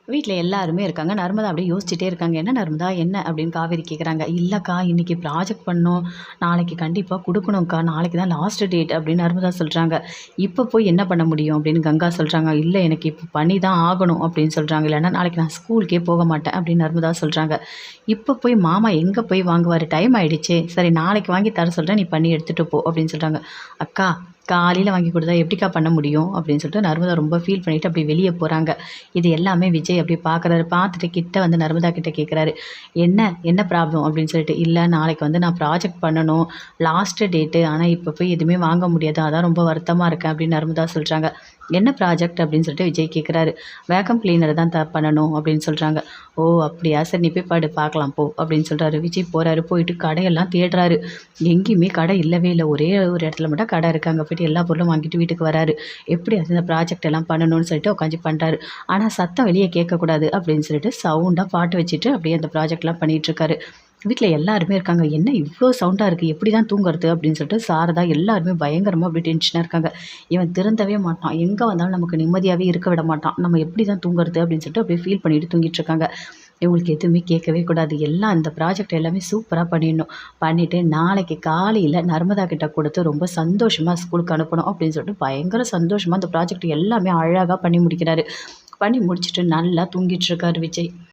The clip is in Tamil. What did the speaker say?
வீட்ல எல்லாருமே இருக்காங்க. நர்மதா அப்படியே யோசிச்சுட்டே இருக்காங்க. "என்ன நர்மதா என்ன?" அப்படின்னு காவேரி கேட்குறாங்க. "இல்லக்கா இன்னைக்கு ப்ராஜெக்ட் பண்ணோம். நாளைக்கு கண்டிப்பா குடுக்கணும்க்கா. நாளைக்கு தான் லாஸ்ட் டேட்" அப்படின்னு நர்மதா சொல்றாங்க. "இப்ப போய் என்ன பண்ண முடியும்?" அப்படின்னு கங்கா சொல்றாங்க. "இல்ல எனக்கு இப்ப பண்ணி தான் ஆகணும்" அப்படின்னு சொல்றாங்க. "இல்லன்னா நாளைக்கு நான் ஸ்கூலுக்கே போக மாட்டேன்" அப்படின்னு நர்மதா சொல்றாங்க. "இப்ப போய் மாமா எங்க போய் வாங்குவாரு? டைம் ஆயிடுச்சே. சரி நாளைக்கு வாங்கி தர சொல்றேன். நீ பண்ணி எடுத்துட்டு போ" அப்படின்னு சொல்றாங்க. "அக்கா காலையில வாங்கி குடுத்தா எப்படிக்கா பண்ண முடியும்?" அப்படின்னு சொல்லிட்டு நர்மதா ரொம்ப ஃபீல் பண்ணிட்டு அப்படியே வெளிய போறாங்க. இது எல்லாமே விஜய் அப்படியே பார்க்குறாரு. பார்த்துட்டு கிட்ட வந்து நர்மதா கிட்ட கேட்குறாரு. "என்ன என்ன ப்ராப்ளம்?" அப்படின்னு சொல்லிட்டு. "இல்ல நாளைக்கு வந்து நான் ப்ராஜெக்ட் பண்ணணும். Last date. ஆனா இப்ப போய் எதுவுமே வாங்க முடியாது. அதான் ரொம்ப வருத்தமா இருக்கேன்" அப்படின்னு நர்மதா சொல்றாங்க. "என்ன ப்ராஜெக்ட்?" அப்படின்னு சொல்லிட்டு விஜய் கேட்குறாரு. "வேக்கம் கிளீனர் தான் பண்ணணும்" அப்படின்னு சொல்றாங்க. "ஓ! அப்படியா? சரி நீ போய் படு பார்க்கலாம் போ" அப்படின்னு சொல்றாரு. விஜய் போறாரு. போயிட்டு கடையெல்லாம் தேடுறாரு. எங்கேயுமே கடை இல்லவே இல்ல. ஒரே ஒரு இடத்துல மட்டும் கடை இருக்கு. அங்க போயிட்டு எல்லா பொருளும் வாங்கிட்டு வீட்டுக்கு வராரு. எப்படியாவது இந்த ப்ராஜெக்ட் எல்லாம் பண்ணணும்னு சொல்லிட்டு உட்காந்து பண்றாரு. ஆனா சத்தம் வெளிய கேட்கக்கூடாது அப்படின்னு சொல்லிட்டு சவுண்டா பாட்டு வச்சுட்டு அப்படியே அந்த ப்ராஜெக்ட்லாம் பண்ணிட்டுருக்காரு. வீட்ல எல்லாருமே இருக்காங்க. "என்ன இவ்ளோ சவுண்டா இருக்கு? எப்படி தான் தூங்குறது?" அப்படின்னு சொல்லிட்டு சாரதா எல்லாருமே பயங்கரமா அப்படியே டென்ஷனா இருக்காங்க. "இவன் திருந்தவே மாட்டான். எங்க வந்தாலும் நமக்கு நிம்மதியாவே இருக்க விட மாட்டான். நம்ம எப்படி தான் தூங்குறது?" அப்படின்னு சொல்லிட்டு அப்படியே ஃபீல் பண்ணிட்டு தூங்கிட்டு இருக்காங்க. இவங்களுக்கு எதுவுமே கேட்கவே கூடாது. எல்லாம் இந்த ப்ராஜெக்ட் எல்லாமே சூப்பரா பண்ணிடணும். பண்ணிட்டு நாளைக்கு காலையில நர்மதா கிட்ட குடுத்து ரொம்ப சந்தோஷமா ஸ்கூலுக்கு அனுப்பணும் அப்படின்னு சொல்லிட்டு பயங்கர சந்தோஷமா அந்த ப்ராஜெக்ட் எல்லாமே அழகா பண்ணி முடிக்கிறாரு. பண்ணி முடிச்சுட்டு நல்லா தூங்கிட்டு இருக்காரு விஜய்.